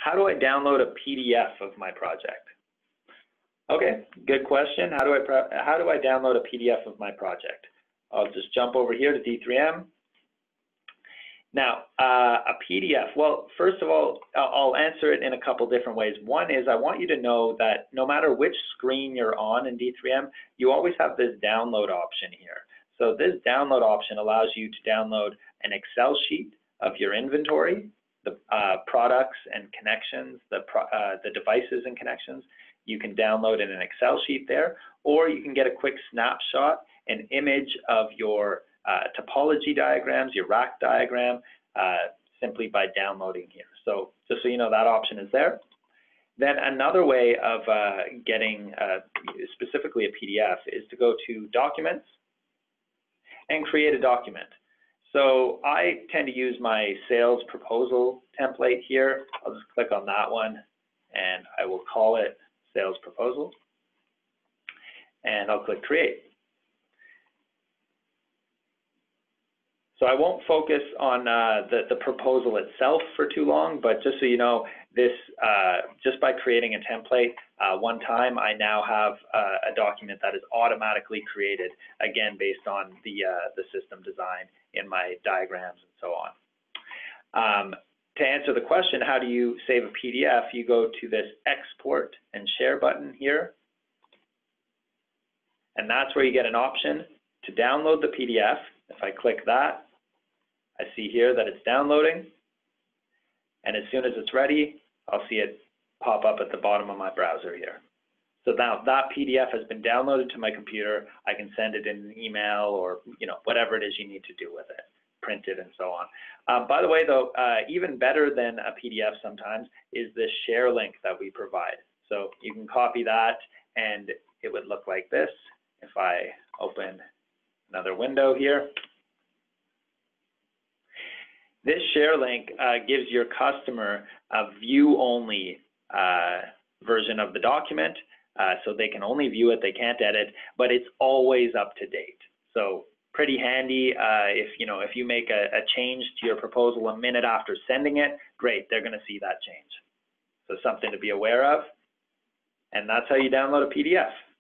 how do I download a PDF of my project? Okay, good question. How do I download a PDF of my project? I'll just jump over here to D3M. Now, a PDF, well, first of all, I'll answer it in a couple different ways. One is I want you to know that no matter which screen you're on in D3M, you always have this download option here. So this download option allows you to download an Excel sheet of your inventory, the products and connections, the devices and connections. You can download in an Excel sheet there, or you can get a quick snapshot, an image of your topology diagrams, your rack diagram, simply by downloading here. So just so you know, that option is there. Then another way of getting specifically a PDF is to go to Documents and create a document. So I tend to use my sales proposal template here. I'll just click on that one and I will call it sales proposal. And I'll click create. So I won't focus on the proposal itself for too long, but just so you know, this just by creating a template one time, I now have a document that is automatically created, again, based on the system design in my diagrams and so on. To answer the question, how do you save a PDF? You go to this export and share button here, and that's where you get an option to download the PDF. If I click that, I see here that it's downloading, and as soon as it's ready, I'll see it pop up at the bottom of my browser here. So now that PDF has been downloaded to my computer. I can send it in an email or whatever it is you need to do with it, print it and so on. By the way, though, even better than a PDF sometimes is this share link that we provide. So you can copy that, and it would look like this if I open another window here. This share link gives your customer a view-only version of the document, so they can only view it, they can't edit, but it's always up to date. So pretty handy if you make a change to your proposal a minute after sending it, great, they're going to see that change. So something to be aware of, and that's how you download a PDF.